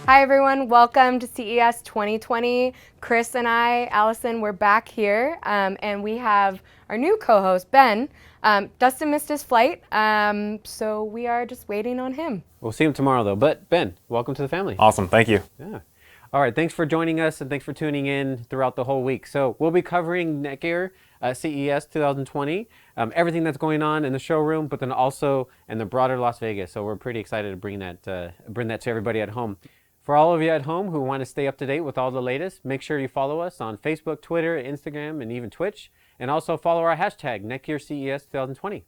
Hi everyone, welcome to CES 2020. Chris and I, Allison, we're back here and we have our new co-host, Ben. Dustin missed his flight, so we are just waiting on him. We'll see him tomorrow though, but Ben, welcome to the family. Awesome, thank you. Yeah. All right, thanks for joining us and thanks for tuning in throughout the whole week. So we'll be covering NETGEAR CES 2020, everything that's going on in the showroom, but then also in the broader Las Vegas. So we're pretty excited to bring that to everybody at home. For all of you at home who want to stay up to date with all the latest, make sure you follow us on Facebook, Twitter, Instagram, and even Twitch. And also follow our hashtag, NETGEAR CES 2020.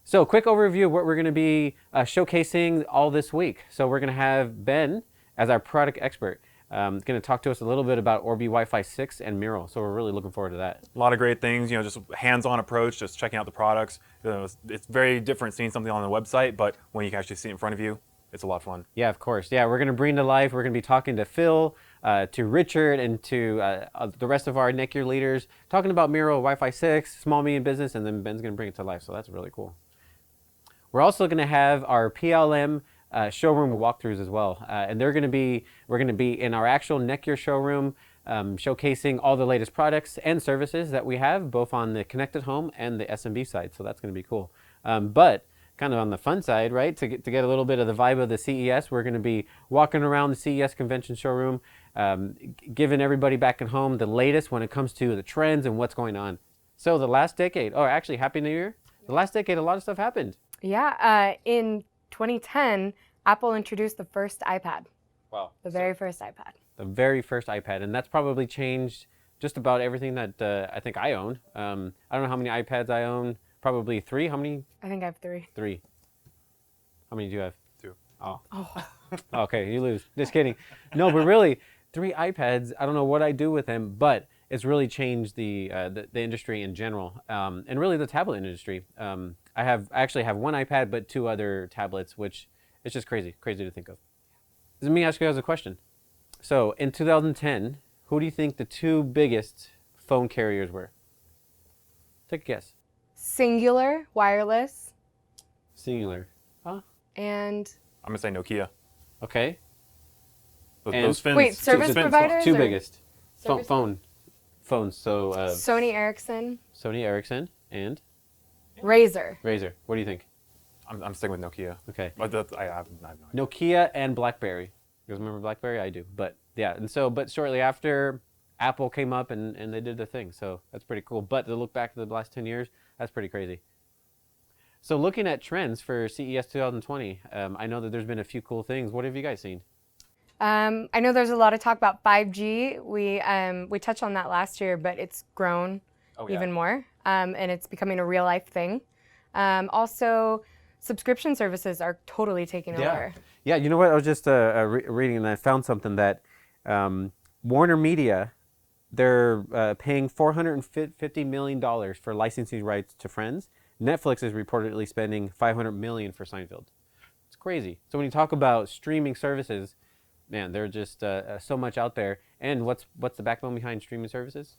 So quick overview of what we're going to be showcasing all this week. So we're going to have Ben as our product expert. Going to talk to us a little bit about Orbi Wi-Fi 6 and Meural. So we're really looking forward to that. A lot of great things, just hands-on approach, just checking out the products. It's very different seeing something on the website, but when you can actually see it in front of you, it's a lot of fun. Yeah, of course. Yeah, we're going to bring to life. We're going to be talking to Phil, to Richard, and to the rest of our NETGEAR leaders, talking about Meural, Wi-Fi 6, small medium business, and then Ben's going to bring it to life. So that's really cool. We're also going to have our PLM showroom walkthroughs as well, and we're going to be in our actual NETGEAR showroom, showcasing all the latest products and services that we have, both on the connected home and the SMB side. So that's going to be cool. But kind of on the fun side, right? To get a little bit of the vibe of the CES, we're going to be walking around the CES convention showroom, giving everybody back at home the latest when it comes to the trends and what's going on. So the last decade, oh, actually, Happy New Year. The last decade, a lot of stuff happened. Yeah, in 2010, Apple introduced the first iPad. Wow. The very first iPad. The very first iPad, and that's probably changed just about everything that I think I own. I don't know how many iPads I own. Probably 3. How many? I think I have 3. 3. How many do you have? 2. Oh. Okay, you lose. Just kidding. No, but really, 3 iPads. I don't know what I do with them, but it's really changed the industry in general, and really the tablet industry. I actually have 1 iPad, but 2 other tablets, which is just crazy to think of. Let me ask you guys a question. So in 2010, who do you think the 2 biggest phone carriers were? Take a guess. Singular, wireless. Singular. Huh? And I'm going to say Nokia. Okay. Those fins. Wait, service providers? 2 or biggest. service Phones. So Sony Ericsson. Sony Ericsson and Razer. Razer. What do you think? I'm sticking with Nokia. Okay. But I have no idea. Nokia and BlackBerry. You guys remember BlackBerry? I do. But yeah, but shortly after, Apple came up and they did their thing. So that's pretty cool. But to look back to the last 10 years, that's pretty crazy. So looking at trends for CES 2020, I know that there's been a few cool things. What have you guys seen? I know there's a lot of talk about 5G. We touched on that last year, but it's grown even more, and it's becoming a real life thing. Also, subscription services are totally taking over. Yeah, you know what? I was just reading and I found something that Warner Media, they're paying $450 million for licensing rights to Friends. Netflix is reportedly spending $500 million for Seinfeld. It's crazy. So when you talk about streaming services, man, there's just so much out there. And what's the backbone behind streaming services?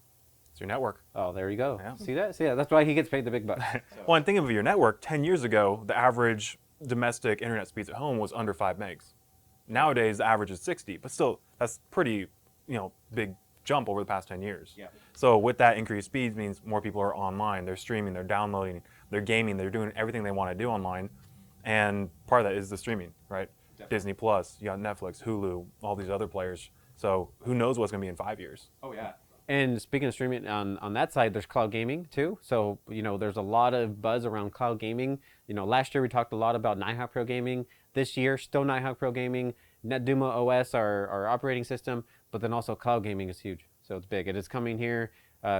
It's your network. Oh, there you go. Yeah. See that? That's why he gets paid the big bucks. Well, and think of your network. 10 years ago, the average domestic internet speeds at home was under 5 megs. Nowadays, the average is 60, but still, that's pretty, big jump over the past 10 years. Yeah. So with that increased speeds means more people are online. They're streaming, they're downloading, they're gaming, they're doing everything they want to do online. And part of that is the streaming, right? Definitely. Disney Plus, you got Netflix, Hulu, all these other players. So who knows what's going to be in 5 years? Oh, yeah. And speaking of streaming, on that side, there's cloud gaming too. So, there's a lot of buzz around cloud gaming. Last year we talked a lot about Nighthawk Pro Gaming. This year, still Nighthawk Pro Gaming. NetDuma OS, our operating system, but then also cloud gaming is huge. So it's big. It is coming here.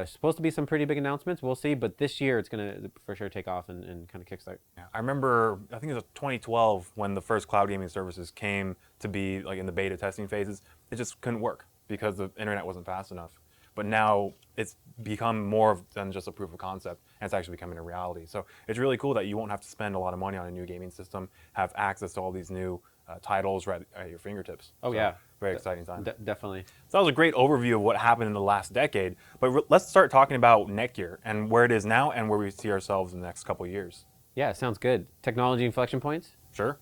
Supposed to be some pretty big announcements. We'll see. But this year, it's going to for sure take off and kind of kickstart. Yeah, I remember, I think it was 2012 when the first cloud gaming services came to be like in the beta testing phases. It just couldn't work because the internet wasn't fast enough. But now it's become more than just a proof of concept, and it's actually becoming a reality. So it's really cool that you won't have to spend a lot of money on a new gaming system, have access to all these new titles right at your fingertips. Oh, so, yeah. Very exciting time. Definitely. So that was a great overview of what happened in the last decade. But let's start talking about NETGEAR and where it is now and where we see ourselves in the next couple of years. Yeah, sounds good. Technology inflection points? Sure.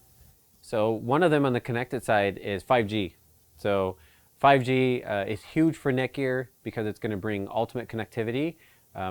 So one of them on the connected side is 5G. So 5G is huge for Netgear because it's going to bring ultimate connectivity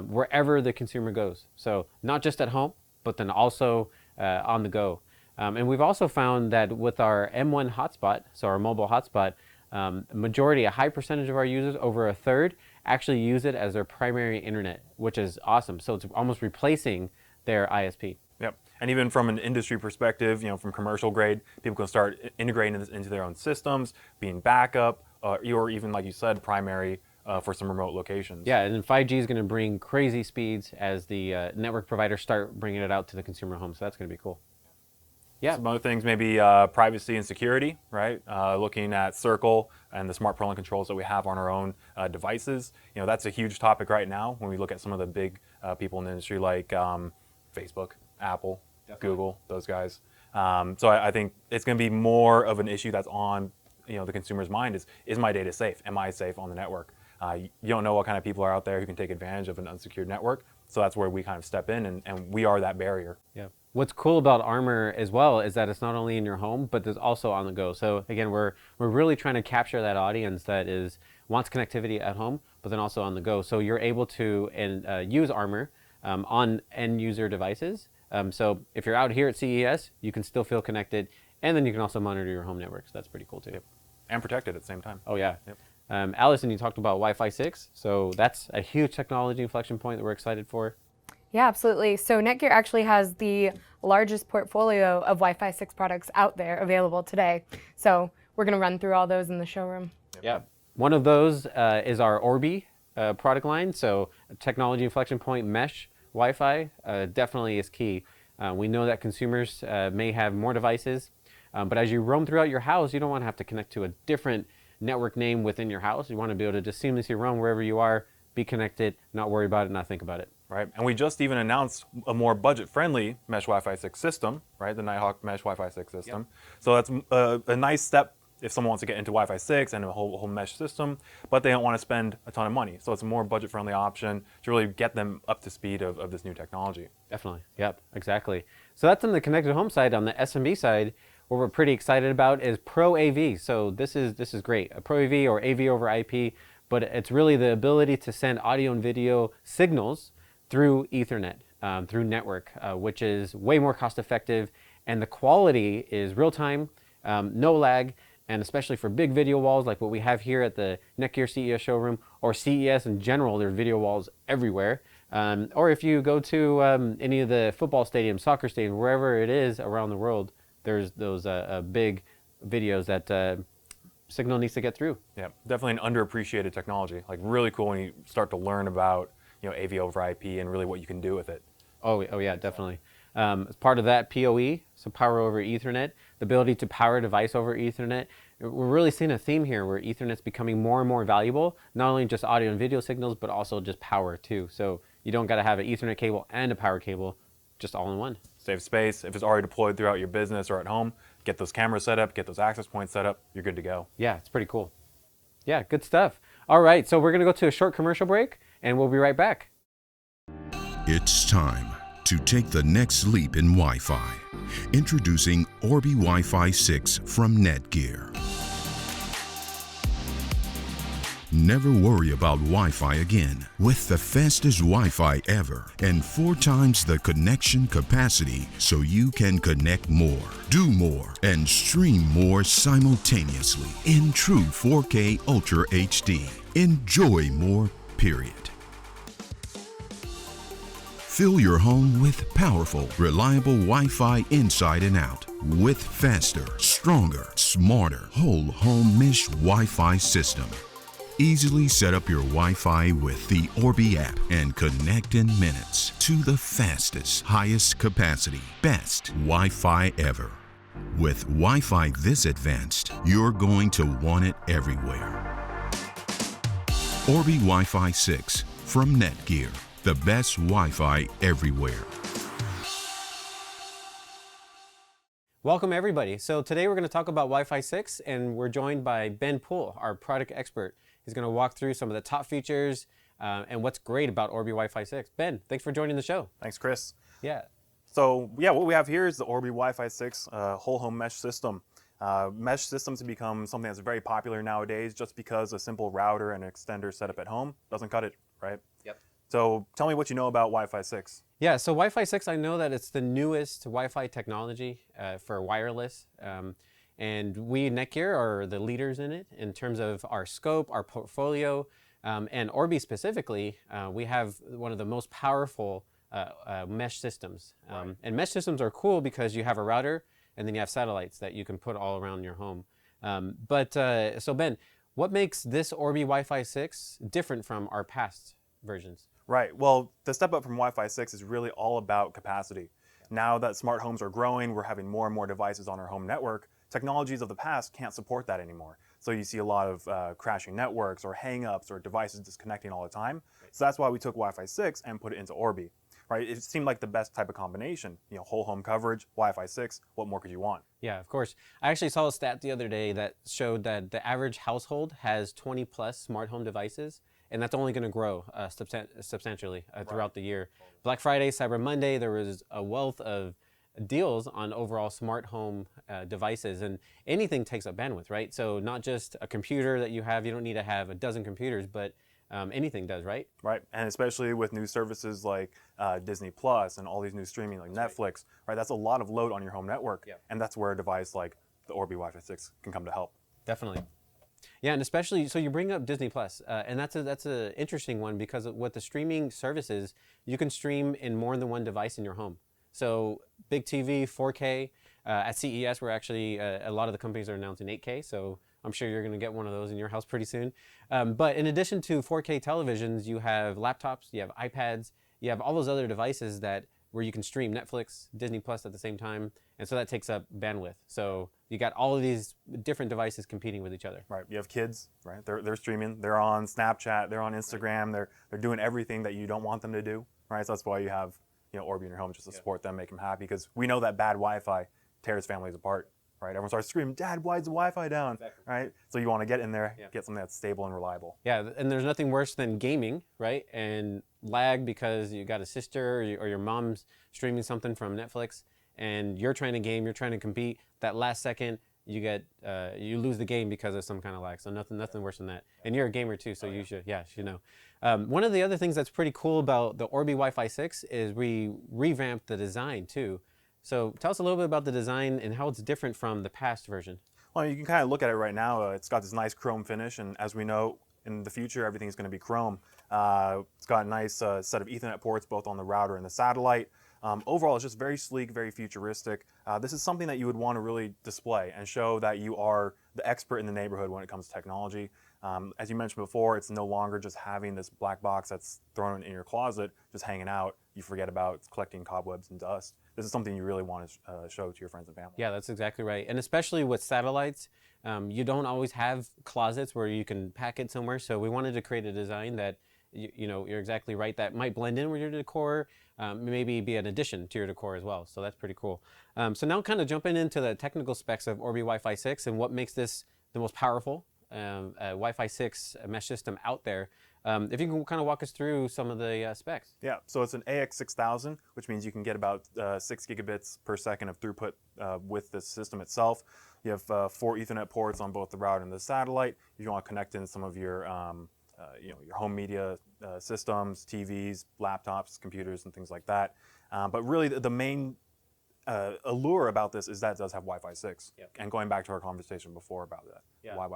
wherever the consumer goes. So not just at home, but then also on the go. And we've also found that with our M1 hotspot, so our mobile hotspot, a high percentage of our users, over a third, actually use it as their primary internet, which is awesome. So it's almost replacing their ISP. Yep. And even from an industry perspective, from commercial grade, people can start integrating this into their own systems, being backup, or even, like you said, primary for some remote locations. Yeah, and then 5G is going to bring crazy speeds as the network providers start bringing it out to the consumer home. So that's going to be cool. Yeah. Some other things, maybe privacy and security, right? Looking at Circle and the smart parental controls that we have on our own devices. That's a huge topic right now when we look at some of the big people in the industry like Facebook, Apple, Definitely. Google, those guys. So I think it's going to be more of an issue that's on the consumer's mind is my data safe? Am I safe on the network? You don't know what kind of people are out there who can take advantage of an unsecured network. So that's where we kind of step in, and we are that barrier. Yeah. What's cool about Armor as well is that it's not only in your home, but there's also on the go. So again, we're really trying to capture that audience that wants connectivity at home, but then also on the go. So you're able to use Armor on end user devices. So if you're out here at CES, you can still feel connected, and then you can also monitor your home network. So that's pretty cool too. Yep. And protected at the same time. Oh yeah. Yep. Allison, you talked about Wi-Fi 6. So that's a huge technology inflection point that we're excited for. Yeah, absolutely. So Netgear actually has the largest portfolio of Wi-Fi 6 products out there available today. So we're going to run through all those in the showroom. Yeah. One of those is our Orbi product line. So technology inflection point mesh Wi-Fi definitely is key. We know that consumers may have more devices, but as you roam throughout your house, you don't want to have to connect to a different network name within your house. You want to be able to just seamlessly roam wherever you are, be connected, not worry about it, not think about it. Right, and we just even announced a more budget-friendly mesh Wi-Fi 6 system, right? The Nighthawk mesh Wi-Fi 6 system. Yep. So that's a nice step if someone wants to get into Wi-Fi 6 and a whole mesh system, but they don't want to spend a ton of money. So it's a more budget-friendly option to really get them up to speed of this new technology. Definitely. Yep. Exactly. So that's on the connected home side. On the SMB side, what we're pretty excited about is Pro AV. So this is great. A Pro AV or AV over IP, but it's really the ability to send audio and video signals through Ethernet, through network, which is way more cost effective, and the quality is real time, no lag, and especially for big video walls like what we have here at the Netgear CES showroom, or CES in general, there's video walls everywhere. Or if you go to any of the football stadiums, soccer stadiums, wherever it is around the world, there's those big videos that signal needs to get through. Yeah, definitely an underappreciated technology. Like really cool when you start to learn about AV over IP and really what you can do with it. Oh yeah, definitely. As part of that, PoE, so power over Ethernet, the ability to power a device over Ethernet. We're really seeing a theme here where Ethernet's becoming more and more valuable, not only just audio and video signals, but also just power too. So you don't got to have an Ethernet cable and a power cable, just all in one. Save space. If it's already deployed throughout your business or at home, get those cameras set up, get those access points set up, you're good to go. Yeah, it's pretty cool. Yeah, good stuff. All right, so we're going to go to a short commercial break, and we'll be right back. It's time to take the next leap in Wi-Fi. Introducing Orbi Wi-Fi 6 from Netgear. Never worry about Wi-Fi again. With the fastest Wi-Fi ever and 4 times the connection capacity, so you can connect more, do more, and stream more simultaneously in true 4K Ultra HD. Enjoy more, period. Fill your home with powerful, reliable Wi-Fi inside and out with faster, stronger, smarter whole home mesh Wi-Fi system. Easily set up your Wi-Fi with the Orbi app and connect in minutes to the fastest, highest capacity, best Wi-Fi ever. With Wi-Fi this advanced, you're going to want it everywhere. Orbi Wi-Fi 6 from Netgear. The best Wi-Fi everywhere. Welcome everybody. So today we're going to talk about Wi-Fi 6, and we're joined by Ben Poole, our product expert. He's going to walk through some of the top features and what's great about Orbi Wi-Fi 6. Ben, thanks for joining the show. Thanks, Chris. Yeah. So yeah, what we have here is the Orbi Wi-Fi 6 whole home mesh system. Mesh systems have become something that's very popular nowadays just because a simple router and extender setup at home doesn't cut it, right? Yep. So tell me what you know about Wi-Fi 6. Yeah, so Wi-Fi 6, I know that it's the newest Wi-Fi technology for wireless. And we, NETGEAR, are the leaders in it in terms of our scope, our portfolio, and Orbi specifically. We have one of the most powerful mesh systems. And mesh systems are cool because you have a router and then you have satellites that you can put all around your home. So Ben, what makes this Orbi Wi-Fi 6 different from our past versions? Right. Well, the step up from Wi-Fi 6 is really all about capacity. Now that smart homes are growing, we're having more and more devices on our home network. Technologies of the past can't support that anymore. So you see a lot of crashing networks or hang-ups or devices disconnecting all the time. So that's why we took Wi-Fi 6 and put it into Orbi. Right? It seemed like the best type of combination. You know, whole home coverage, Wi-Fi 6. What more could you want? Yeah, of course. I actually saw a stat the other day that showed that the average household has 20 plus smart home devices, and that's only going to grow substantially throughout the year. Black Friday, Cyber Monday, there was a wealth of deals on overall smart home devices, and anything takes up bandwidth, right? So not just a computer that you have, you don't need to have a dozen computers, but anything does, right? Right, and especially with new services like Disney Plus and all these new streaming like Netflix, right? That's a lot of load on your home network, and that's where a device like the Orbi Wi-Fi 6 can come to help. Definitely. Yeah, and especially, so you bring up Disney Plus, and that's an interesting one because with the streaming services, you can stream in more than one device in your home. So big TV, 4K. At CES, we're actually, a lot of the companies are announcing 8K, so I'm sure you're going to get one of those in your house pretty soon. But in addition to 4K televisions, you have laptops, you have iPads, you have all those other devices where you can stream Netflix, Disney Plus at the same time, and so that takes up bandwidth. So you got all of these different devices competing with each other. Right. You have kids, right? They're streaming. They're on Snapchat. They're on Instagram. They're doing everything that you don't want them to do, right? So that's why you have Orbi in your home just to support them, make them happy, because we know that bad Wi-Fi tears families apart. Right? Everyone starts screaming, "Dad, why is the Wi-Fi down?" Exactly. Right? So you want to get in there, get something that's stable and reliable. Yeah, and there's nothing worse than gaming, right? And lag because you got a sister or your mom's streaming something from Netflix, and you're trying to game, you're trying to compete. That last second, you lose the game because of some kind of lag. So nothing worse than that. And you're a gamer too, so you should know. One of the other things that's pretty cool about the Orbi Wi-Fi 6 is we revamped the design too. So tell us a little bit about the design and how it's different from the past version. Well, you can kind of look at it right now. It's got this nice chrome finish, and as we know, in the future, everything's going to be chrome. It's got a nice set of Ethernet ports, both on the router and the satellite. Overall, it's just very sleek, very futuristic. This is something that you would want to really display and show that you are the expert in the neighborhood when it comes to technology. As you mentioned before, it's no longer just having this black box that's thrown in your closet, just hanging out. You forget about collecting cobwebs and dust. This is something you really want to show to your friends and family. Yeah, that's exactly right. And especially with satellites, you don't always have closets where you can pack it somewhere. So we wanted to create a design that, you're exactly right, that might blend in with your decor, maybe be an addition to your decor as well. So that's pretty cool. So now kind of jumping into the technical specs of Orbi Wi-Fi 6 and what makes this the most powerful Wi-Fi 6 mesh system out there. If you can kind of walk us through some of the specs. Yeah, so it's an AX6000, which means you can get about 6 gigabits per second of throughput with the system itself. You have 4 Ethernet ports on both the router and the satellite. If you want to connect in some of your your home media systems, TVs, laptops, computers, and things like that. But really, the main allure about this is that it does have Wi-Fi 6. Yep. And going back to our conversation before about that, why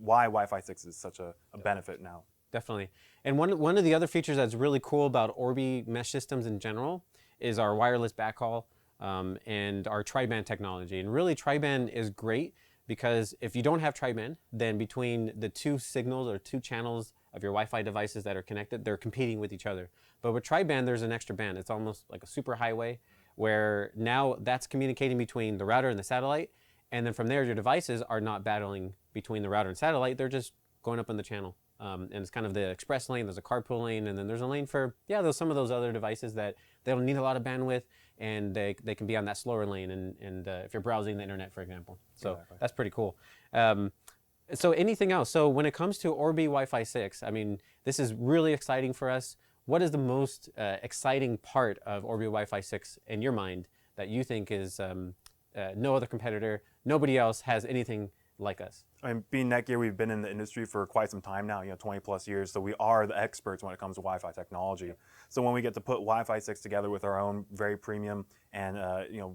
Wi-Fi 6 is such a benefit now. Definitely. And one of the other features that's really cool about Orbi mesh systems in general is our wireless backhaul and our tri-band technology. And really, tri-band is great because if you don't have tri-band, then between the two signals or two channels of your Wi-Fi devices that are connected, they're competing with each other. But with tri-band, there's an extra band. It's almost like a super highway where now that's communicating between the router and the satellite. And then from there, your devices are not battling between the router and satellite. They're just going up in the channel. And it's kind of the express lane, there's a carpool lane, and then there's a lane for, there's some of those other devices that they don't need a lot of bandwidth, and they can be on that slower lane, and if you're browsing the internet, for example. So that's pretty cool. So anything else? So when it comes to Orbi Wi-Fi 6, I mean, this is really exciting for us. what is the most exciting part of Orbi Wi-Fi 6 in your mind that you think is no other competitor, nobody else has anything like us? I mean, being Netgear, we've been in the industry for quite some time now, 20 plus years. So we are the experts when it comes to Wi-Fi technology. So when we get to put Wi-Fi 6 together with our own very premium and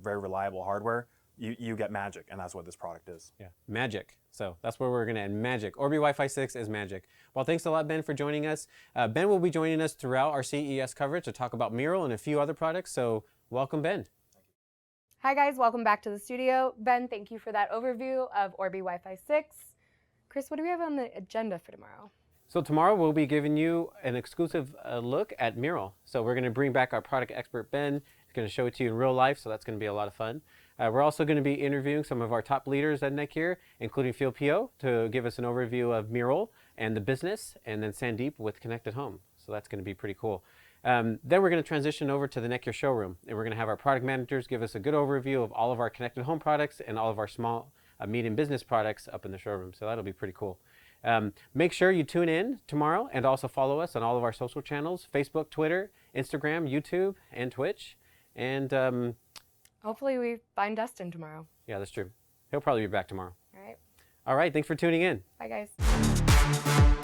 very reliable hardware, you get magic, and that's what this product is. Yeah, magic. So that's where we're going to end. Magic. Orbi Wi-Fi 6 is magic. Well, thanks a lot, Ben, for joining us. Ben will be joining us throughout our CES coverage to talk about Meural and a few other products. So welcome, Ben. Hi guys, welcome back to the studio. Ben, thank you for that overview of Orbi Wi-Fi 6. Chris, what do we have on the agenda for tomorrow? So tomorrow we'll be giving you an exclusive look at Meural. So we're going to bring back our product expert, Ben. He's going to show it to you in real life, so that's going to be a lot of fun. We're also going to be interviewing some of our top leaders at Netgear, including Phil Pio, to give us an overview of Meural and the business, and then Sandeep with Connected Home. So that's going to be pretty cool. Then we're going to transition over to the Netgear showroom, and we're going to have our product managers give us a good overview of all of our connected home products and all of our small, medium business products up in the showroom. So that'll be pretty cool. Make sure you tune in tomorrow and also follow us on all of our social channels: Facebook, Twitter, Instagram, YouTube, and Twitch. And hopefully we find Dustin tomorrow. yeah, that's true. He'll probably be back tomorrow. All right. All right. Thanks for tuning in. Bye, guys.